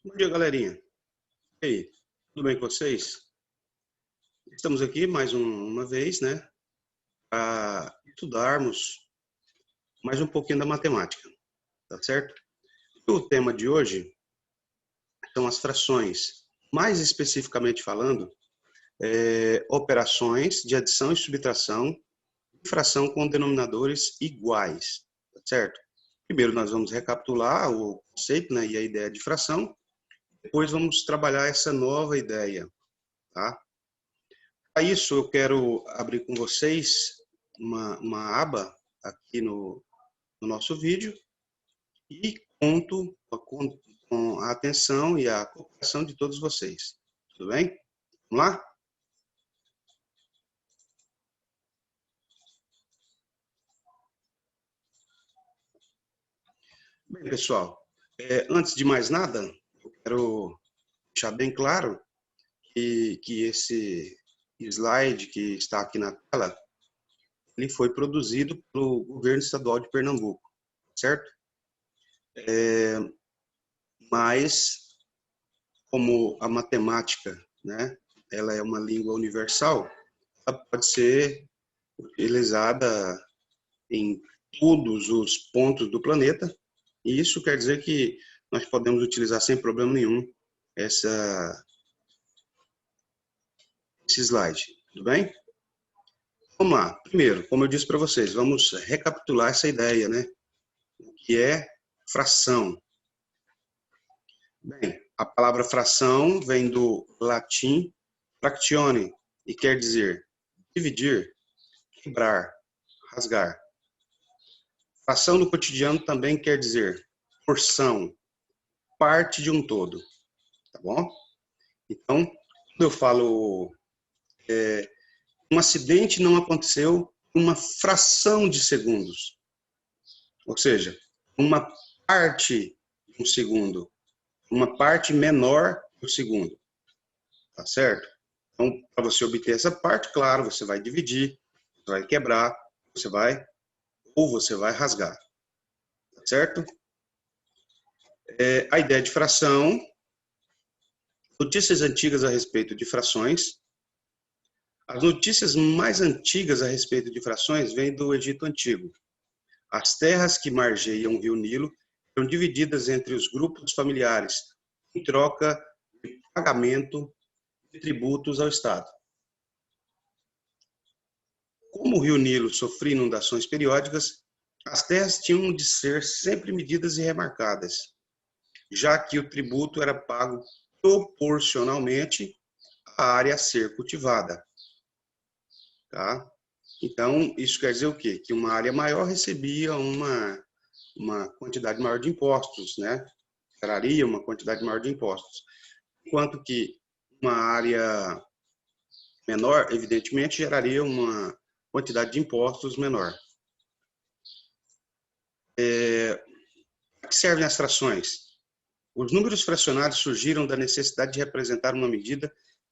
Bom dia, galerinha. E aí, tudo bem com vocês? Estamos aqui mais uma vez, né, para estudarmos mais um pouquinho da matemática, tá certo? O tema de hoje são as frações. Mais especificamente falando, operações de adição e subtração de fração com denominadores iguais, tá certo? Primeiro nós vamos recapitular o conceito, né, e a ideia de fração. Depois vamos trabalhar essa nova ideia, tá? Para isso, eu quero abrir com vocês uma aba aqui no nosso vídeo e conto com a atenção e a cooperação de todos vocês. Tudo bem? Vamos lá? Bem, pessoal, antes de mais nada, eu quero deixar bem claro que esse slide que está aqui na tela, ele foi produzido pelo governo estadual de Pernambuco, certo? Mas, como a matemática, né, ela é uma língua universal, ela pode ser utilizada em todos os pontos do planeta, e isso quer dizer que nós podemos utilizar sem problema nenhum esse slide, tudo bem? Vamos lá. Primeiro, como eu disse para vocês, vamos recapitular essa ideia, né, que é fração. Bem, a palavra fração vem do latim fractione e quer dizer dividir, quebrar, rasgar. Fração no cotidiano também quer dizer porção, parte de um todo, tá bom? Então, quando eu falo um acidente não aconteceu uma fração de segundos, ou seja, uma parte de um segundo, uma parte menor do segundo, tá certo? Então, para você obter essa parte, claro, você vai dividir, você vai quebrar, você vai rasgar, tá certo? A ideia de fração, notícias antigas a respeito de frações. As notícias mais antigas a respeito de frações vêm do Egito Antigo. As terras que margeiam o rio Nilo eram divididas entre os grupos familiares, em troca de pagamento de tributos ao Estado. Como o rio Nilo sofria inundações periódicas, as terras tinham de ser sempre medidas e remarcadas, já que o tributo era pago proporcionalmente à área a ser cultivada. Tá? Então, isso quer dizer o quê? Que uma área maior recebia uma quantidade maior de impostos, né? Geraria uma quantidade maior de impostos. Enquanto que uma área menor, evidentemente, geraria uma quantidade de impostos menor. Para que servem as frações? Os números fracionários surgiram da necessidade de representar uma medida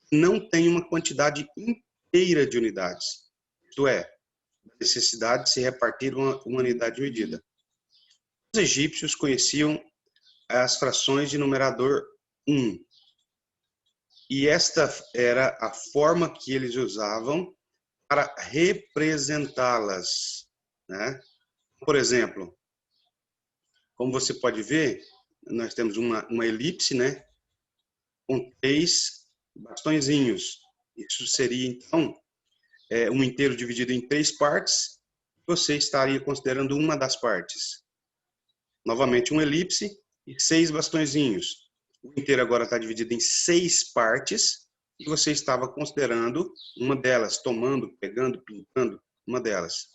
que não tem uma quantidade inteira de unidades. Isto é, a necessidade de se repartir uma unidade de medida. Os egípcios conheciam as frações de numerador 1. E esta era a forma que eles usavam para representá-las, né? Por exemplo, como você pode ver, nós temos uma elipse, né, com 3 bastõezinhos. Isso seria, então, um inteiro dividido em 3 partes. Você estaria considerando uma das partes. Novamente, uma elipse e 6 bastõezinhos. O inteiro agora está dividido em 6 partes e você estava considerando uma delas, tomando, pegando, pintando uma delas.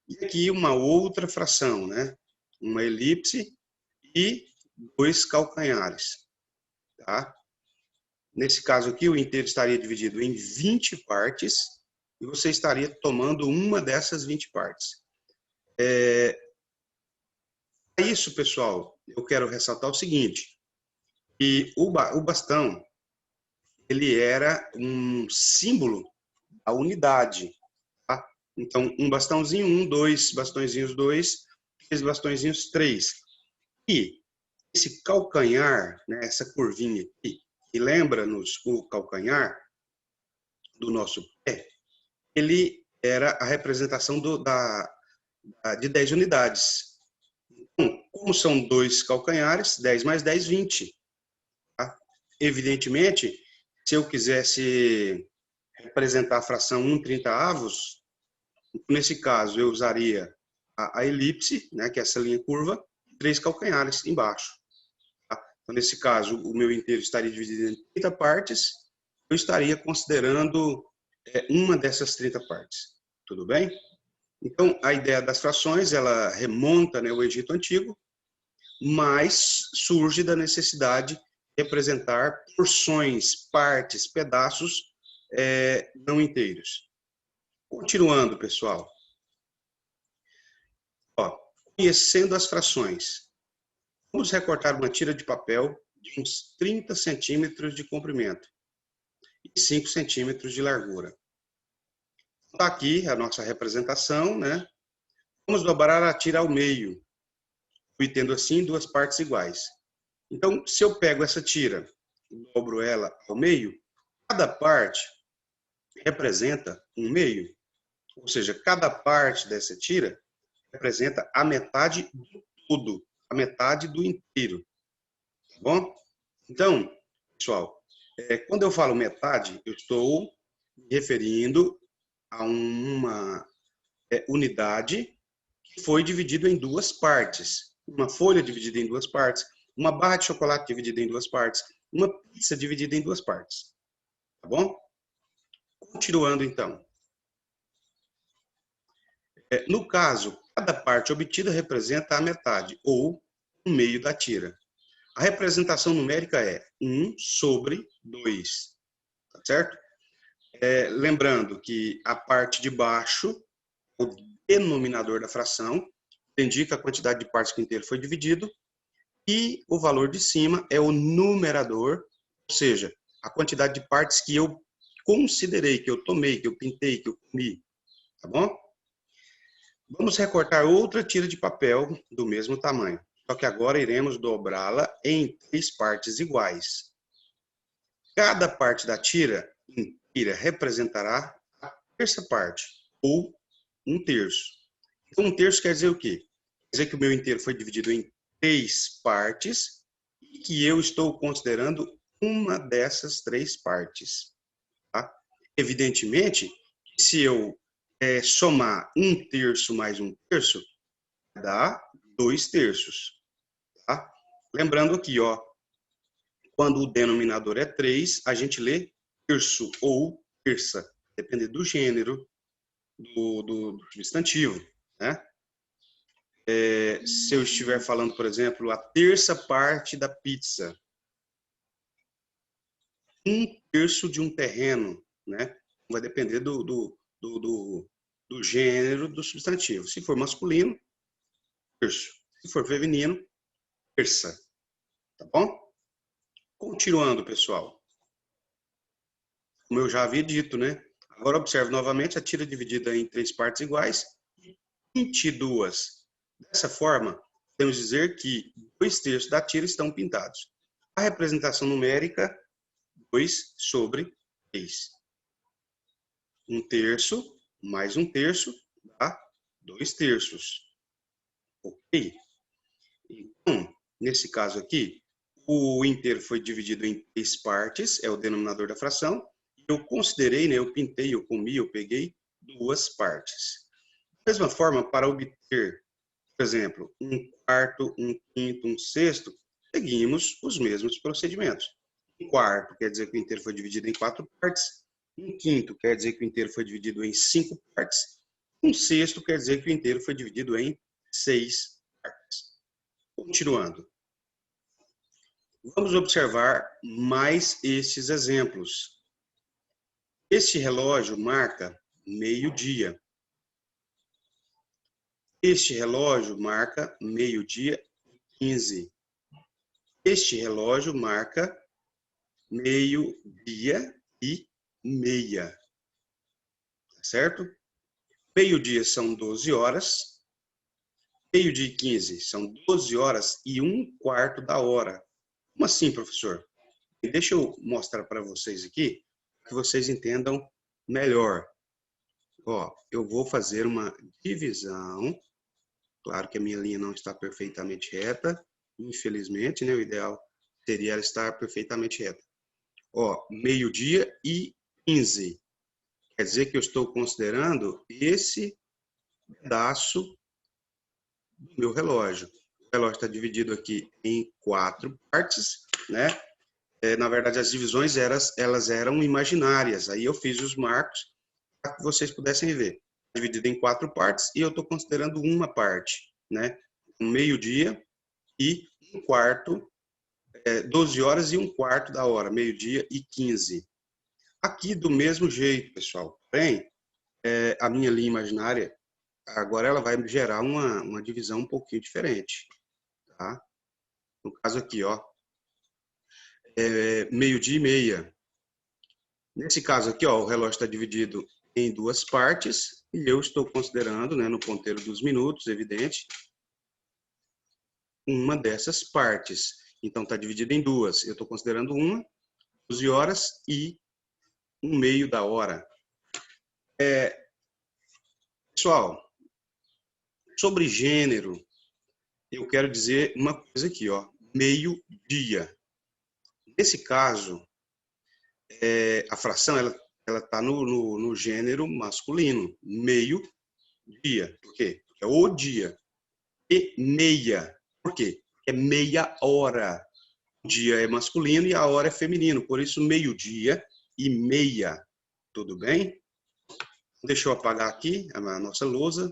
E aqui uma outra fração, né? Uma elipse e 2 calcanhares. Tá? Nesse caso aqui, o inteiro estaria dividido em 20 partes e você estaria tomando uma dessas 20 partes. Para isso, pessoal, eu quero ressaltar o seguinte, que o bastão, ele era um símbolo da unidade. Tá? Então, um bastãozinho, 1, 2 bastõezinhos, 2, 3 bastõezinhos, 3. E esse calcanhar, né, essa curvinha aqui, que lembra-nos o calcanhar do nosso pé, ele era a representação de 10 unidades. Então, como são 2 calcanhares, 10 mais 10, 20. Tá? Evidentemente, se eu quisesse representar a fração 1/30avos, nesse caso eu usaria a elipse, né, que é essa linha curva, 3 calcanhares embaixo. Tá? Então, nesse caso, o meu inteiro estaria dividido em 30 partes, eu estaria considerando uma dessas 30 partes. Tudo bem? Então, a ideia das frações, ela remonta, né, ao Egito Antigo, mas surge da necessidade de representar porções, partes, pedaços não inteiros. Continuando, pessoal. Ó, conhecendo as frações, vamos recortar uma tira de papel de uns 30 centímetros de comprimento e 5 centímetros de largura. Está aqui a nossa representação, né? Vamos dobrar a tira ao meio, obtendo assim 2 partes iguais. Então, se eu pego essa tira e dobro ela ao meio, cada parte representa um meio. Ou seja, cada parte dessa tira representa a metade do todo, a metade do inteiro. Tá bom? Então, pessoal, quando eu falo metade, eu estou me referindo a uma unidade que foi dividida em 2 partes. Uma folha dividida em 2 partes, uma barra de chocolate dividida em 2 partes, uma pizza dividida em 2 partes. Tá bom? Continuando, então. No caso, cada parte obtida representa a metade, ou um meio da tira. A representação numérica é 1/2, tá certo? Lembrando que a parte de baixo, o denominador da fração, indica a quantidade de partes que o inteiro foi dividido, e o valor de cima é o numerador, ou seja, a quantidade de partes que eu considerei, que eu tomei, que eu pintei, que eu comi, tá bom? Vamos recortar outra tira de papel do mesmo tamanho, só que agora iremos dobrá-la em 3 partes iguais. Cada parte da tira inteira representará a terça parte, ou 1/3. Então, 1/3 quer dizer o quê? Quer dizer que o meu inteiro foi dividido em 3 partes e que eu estou considerando uma dessas 3 partes. Tá? Evidentemente, se eu somar 1/3 mais 1/3, dá 2/3. Tá? Lembrando aqui, ó, quando o denominador é 3, a gente lê terço ou terça, dependendo do gênero do substantivo. Né? Se eu estiver falando, por exemplo, a terça parte da pizza, 1/3 de um terreno, né? Vai depender do gênero do substantivo. Se for masculino, terço. Se for feminino, terça. Tá bom? Continuando, pessoal. Como eu já havia dito, né? Agora observe novamente a tira dividida em 3 partes iguais, 22. Dessa forma, podemos dizer que 2/3 da tira estão pintados. A representação numérica, 2/3. 1/3 mais 1/3 dá 2/3. Ok? Então, nesse caso aqui, o inteiro foi dividido em 3 partes, é o denominador da fração. Eu considerei, né, eu pintei, eu comi, eu peguei 2 partes. Da mesma forma, para obter, por exemplo, 1/4, 1/5, 1/6, seguimos os mesmos procedimentos. 1/4 quer dizer que o inteiro foi dividido em 4 partes. 1/5 quer dizer que o inteiro foi dividido em 5 partes. 1/6 quer dizer que o inteiro foi dividido em 6 partes. Continuando. Vamos observar mais estes exemplos. Este relógio marca meio-dia. Este relógio marca meio-dia e 15. Este relógio marca meio-dia e meia. Certo? Meio-dia são 12 horas. Meio-dia e 15, são 12 horas e 1/4 da hora. Como assim, professor? Deixa eu mostrar para vocês aqui, que vocês entendam melhor. Ó, eu vou fazer uma divisão. Claro que a minha linha não está perfeitamente reta, infelizmente, né? O ideal seria ela estar perfeitamente reta. Ó, meio-dia e 15. Quer dizer que eu estou considerando esse pedaço do meu relógio. O relógio está dividido aqui em 4 partes, né? Na verdade, as divisões elas eram imaginárias. Aí eu fiz os marcos para que vocês pudessem ver. Dividido em 4 partes e eu estou considerando uma parte, né? Um meio-dia e 1/4, 12 horas e 1/4 da hora, meio-dia e 15. Aqui do mesmo jeito, pessoal. Porém, a minha linha imaginária, agora ela vai gerar uma divisão um pouquinho diferente, tá? No caso aqui, ó, meio-dia e meia. Nesse caso aqui, ó, o relógio está dividido em 2 partes e eu estou considerando, né, no ponteiro dos minutos, evidente, uma dessas partes. Então, está dividido em 2. Eu estou considerando uma, 12 horas e 1/2 da hora. Pessoal, sobre gênero, eu quero dizer uma coisa aqui, ó, meio-dia. Nesse caso, a fração ela está no gênero masculino, meio-dia. Por quê? Porque é o dia. E meia. Por quê? É meia hora. O dia é masculino e a hora é feminino. Por isso, meio-dia e meia. Tudo bem? Deixa eu apagar aqui a nossa lousa,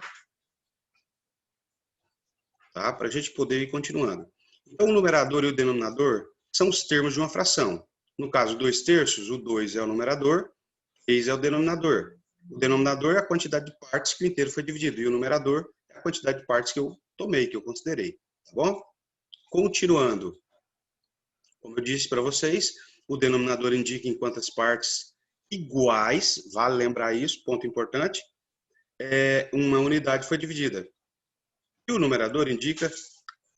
tá? Para a gente poder ir continuando. Então, o numerador e o denominador são os termos de uma fração. No caso, 2/3, o 2 é o numerador, 3 é o denominador. O denominador é a quantidade de partes que o inteiro foi dividido, e o numerador é a quantidade de partes que eu tomei, que eu considerei. Tá bom? Continuando. Como eu disse para vocês, o denominador indica em quantas partes iguais, vale lembrar isso, ponto importante, uma unidade foi dividida. E o numerador indica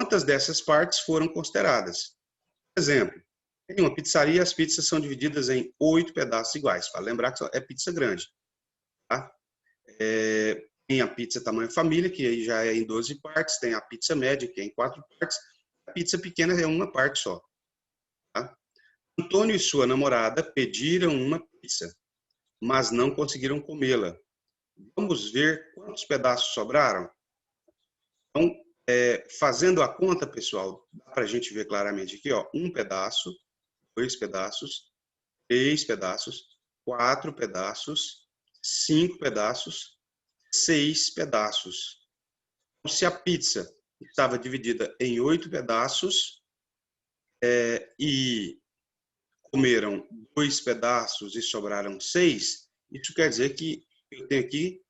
quantas dessas partes foram consideradas. Por exemplo, em uma pizzaria, as pizzas são divididas em 8 pedaços iguais. Vale lembrar que é pizza grande. Tá? Tem a pizza tamanho família, que aí já é em 12 partes. Tem a pizza média, que é em 4 partes. A pizza pequena é uma parte só. Tá? Antônio e sua namorada pediram uma pizza, mas não conseguiram comê-la. Vamos ver quantos pedaços sobraram? Então, fazendo a conta, pessoal, dá para a gente ver claramente aqui, ó, 1 pedaço, 2 pedaços, 3 pedaços, 4 pedaços, 5 pedaços, 6 pedaços. Então, se a pizza estava dividida em 8 pedaços e comeram 2 pedaços e sobraram 6, isso quer dizer que eu tenho aqui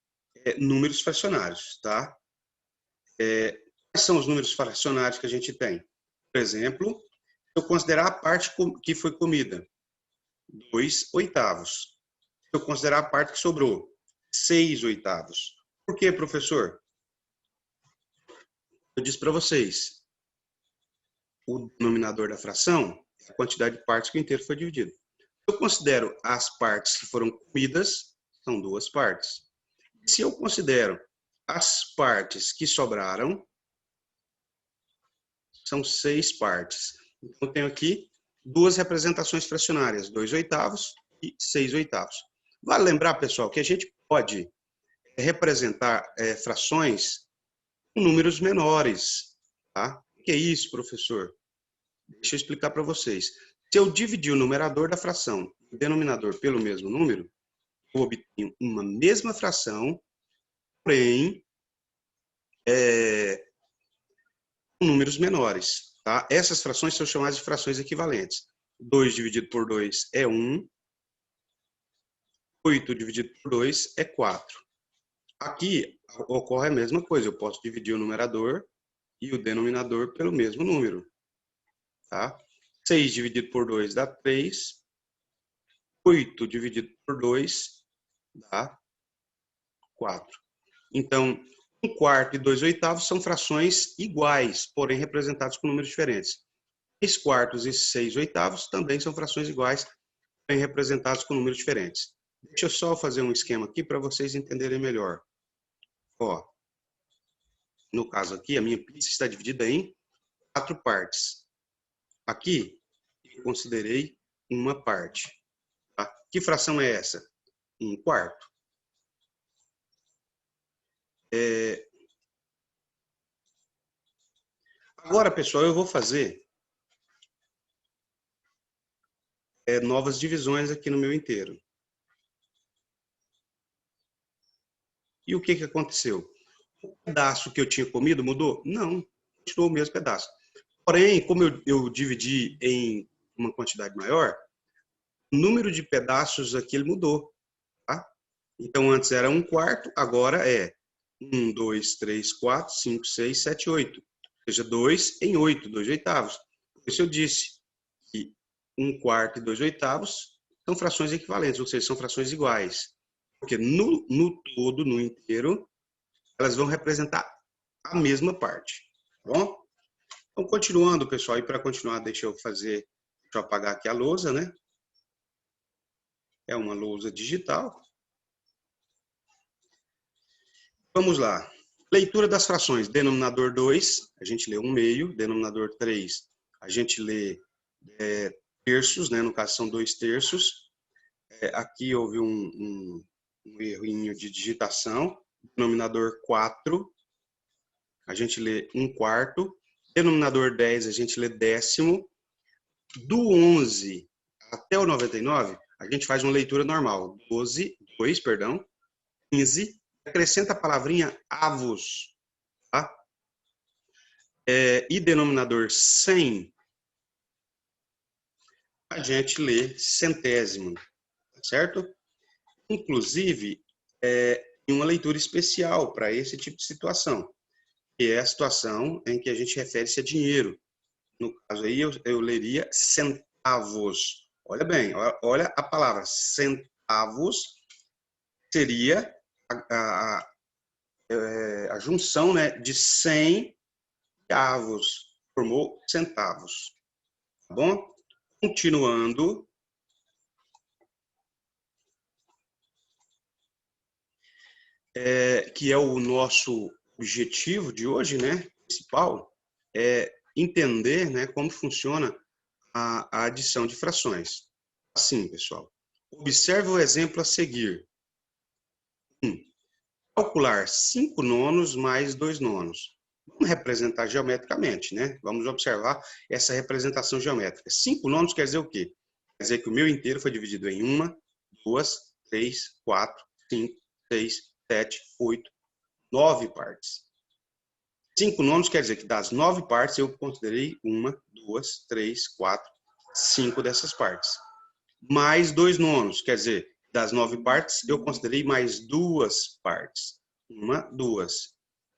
números fracionários, tá? Quais são os números fracionários que a gente tem? Por exemplo, se eu considerar a parte que foi comida, 2/8. Se eu considerar a parte que sobrou, 6/8. Por quê, professor? Eu disse para vocês, o denominador da fração é a quantidade de partes que o inteiro foi dividido. Se eu considero as partes que foram comidas, são 2 partes. Se eu considero as partes que sobraram, são 6 partes. Então, eu tenho aqui 2 representações fracionárias, 2/8 e 6/8. Vale lembrar, pessoal, que a gente pode representar frações com números menores. Tá? O que é isso, professor? Deixa eu explicar para vocês. Se eu dividir o numerador da fração e o denominador pelo mesmo número, eu obtenho uma mesma fração, porém, com números menores. Tá? Essas frações são chamadas de frações equivalentes. 2 dividido por 2 é 1. 8 dividido por 2 é 4. Aqui ocorre a mesma coisa. Eu posso dividir o numerador e o denominador pelo mesmo número. Tá? 6 dividido por 2 dá 3. 8 dividido por 2 dá 4. Então, 1 quarto e 2 oitavos são frações iguais, porém representadas com números diferentes. 3 quartos e 6 oitavos também são frações iguais, porém representadas com números diferentes. Deixa eu só fazer um esquema aqui para vocês entenderem melhor. Ó, no caso aqui, a minha pizza está dividida em 4 partes. Aqui, eu considerei uma parte. Tá? Que fração é essa? 1 quarto. Agora, pessoal, eu vou fazer novas divisões aqui no meu inteiro. E o que que aconteceu? O pedaço que eu tinha comido mudou? Não, continuou o mesmo pedaço. Porém, como eu dividi em uma quantidade maior, o número de pedaços aqui ele mudou. Tá? Então, antes era 1 quarto, agora é 1, 2, 3, 4, 5, 6, 7, 8. Ou seja, 2 em 8, 2 oitavos. Por isso eu disse que 1 quarto e 2 oitavos são frações equivalentes, ou seja, são frações iguais. Porque no todo, no inteiro, elas vão representar a mesma parte. Tá bom? Então, continuando, pessoal, e para continuar, deixa eu apagar aqui a lousa, né? É uma lousa digital. Vamos lá. Leitura das frações. Denominador 2, a gente lê 1/2. Denominador 3, a gente lê terços, né? No caso, são 2 terços. Aqui houve um errinho de digitação. Denominador 4, a gente lê 1 quarto. Denominador 10, a gente lê décimo. Do 11 até o 99, a gente faz uma leitura normal. 2, 15, acrescenta a palavrinha avos. Tá? E denominador 100, a gente lê centésimo. Certo? Inclusive, tem uma leitura especial para esse tipo de situação, que é a situação em que a gente refere-se a dinheiro. No caso aí, eu leria centavos. Olha bem, olha a palavra centavos, seria a junção, né, de 100 avos, formou centavos. Tá bom? Continuando, que é o nosso objetivo de hoje, né, principal, é entender, né, como funciona a adição de frações. Assim, pessoal, observe o exemplo a seguir. Calcular 5 nonos mais 2 nonos. Vamos representar geometricamente, né? Vamos observar essa representação geométrica. 5 nonos quer dizer o quê? Quer dizer que o meu inteiro foi dividido em 1, 2, 3, 4, 5, 6, 7, 8, 9 partes. 5 nonos quer dizer que das 9 partes eu considerei 1, 2, 3, 4, 5 dessas partes. Mais 2 nonos, quer dizer, das 9 partes eu considerei mais 2 partes. 1, 2.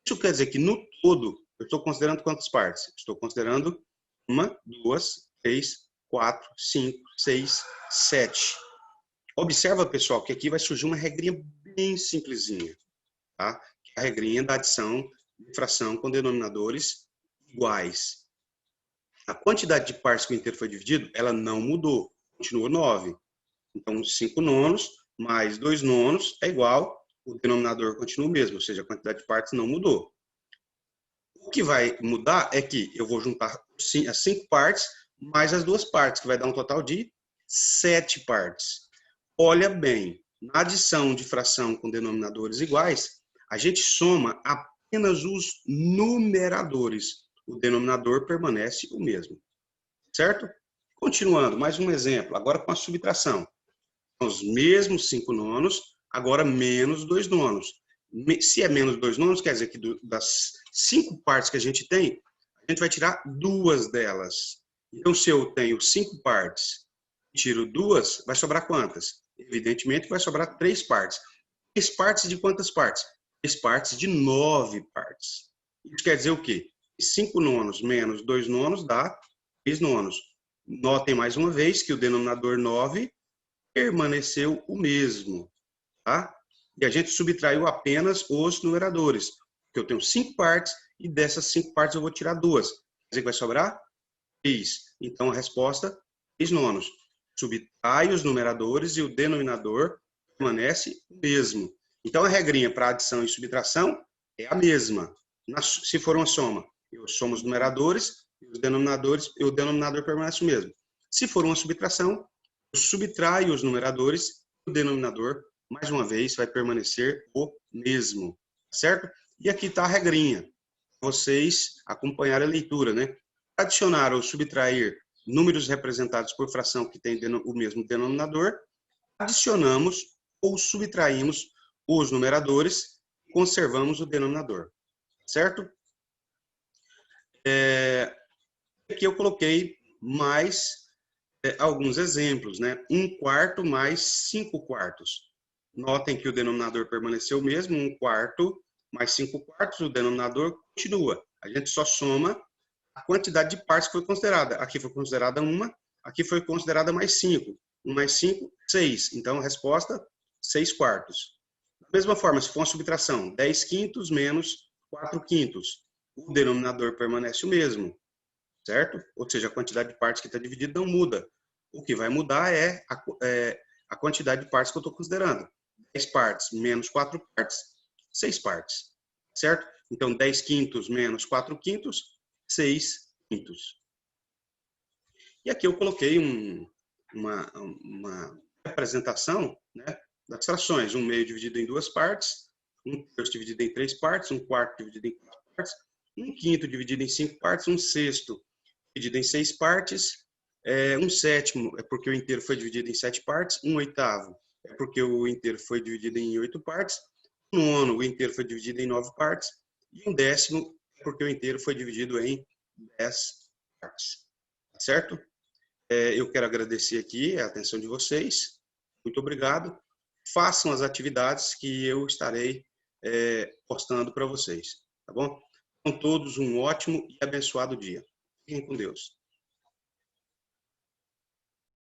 Isso quer dizer que no todo eu estou considerando quantas partes? Estou considerando 1, 2, 3, 4, 5, 6, 7. Observa, pessoal, que aqui vai surgir uma regrinha bem simplesinha. Tá? A regrinha da adição de fração com denominadores iguais. A quantidade de partes que o inteiro foi dividido, ela não mudou, continua 9. Então, 5 nonos mais 2 nonos é igual, o denominador continua o mesmo, ou seja, a quantidade de partes não mudou. O que vai mudar é que eu vou juntar as 5 partes mais as 2 partes, que vai dar um total de 7 partes. Olha bem, na adição de fração com denominadores iguais, a gente soma apenas os numeradores. O denominador permanece o mesmo. Certo? Continuando, mais um exemplo, agora com a subtração. Os mesmos 5 nonos, agora menos 2 nonos. Se é menos 2 nonos, quer dizer que das 5 partes que a gente tem, a gente vai tirar 2 delas. Então, se eu tenho 5 partes e tiro 2, vai sobrar quantas? Evidentemente, vai sobrar 3 partes. 3 partes de quantas partes? 3 partes de 9 partes. Isso quer dizer o quê? 5 nonos menos 2 nonos dá 3 nonos. Notem mais uma vez que o denominador 9 permaneceu o mesmo, tá? E a gente subtraiu apenas os numeradores. porque eu tenho 5 partes, e dessas 5 partes eu vou tirar 2. Quer dizer que vai sobrar 3. Então, a resposta, 3 nonos. Subtrai os numeradores e o denominador permanece o mesmo. Então, a regrinha para adição e subtração é a mesma. Se for uma soma, eu somo os numeradores e os denominadores, e o denominador permanece o mesmo. Se for uma subtração, eu subtraio os numeradores e o denominador, mais uma vez, vai permanecer o mesmo. Certo? E aqui está a regrinha. Vocês acompanharem a leitura, né? Adicionar ou subtrair números representados por fração que tem o mesmo denominador, adicionamos ou subtraímos os numeradores e conservamos o denominador. Certo? Aqui eu coloquei mais alguns exemplos, né? 1/4 mais 5/4. Notem que o denominador permaneceu o mesmo, 1/4 mais 5/4, o denominador continua. A gente só soma a quantidade de partes que foi considerada. Aqui foi considerada 1, aqui foi considerada mais 5. 1 mais 5, 6. Então, a resposta, 6/4. Da mesma forma, se for uma subtração, 10/5 menos 4/5. O denominador permanece o mesmo, certo? Ou seja, a quantidade de partes que está dividida não muda. O que vai mudar é a quantidade de partes que eu estou considerando. 10 partes menos 4 partes, 6 partes, certo? Então, 10/5 menos 4/5, 6/5. E aqui eu coloquei uma representação, né, das frações. 1/2 dividido em 2 partes, 1/3 dividido em 3 partes, 1/4 dividido em 4 partes, 1/5 dividido em 5 partes, 1/6 dividido em 6 partes, 1/7 é porque o inteiro foi dividido em 7 partes, 1/8 é porque o inteiro foi dividido em 8 partes, 1/9 o inteiro foi dividido em 9 partes, e 1/10 é porque o inteiro foi dividido em 10 partes. Certo? Eu quero agradecer aqui a atenção de vocês. Muito obrigado. Façam as atividades que eu estarei postando para vocês. Tá bom? Com todos um ótimo e abençoado dia. Fiquem com Deus.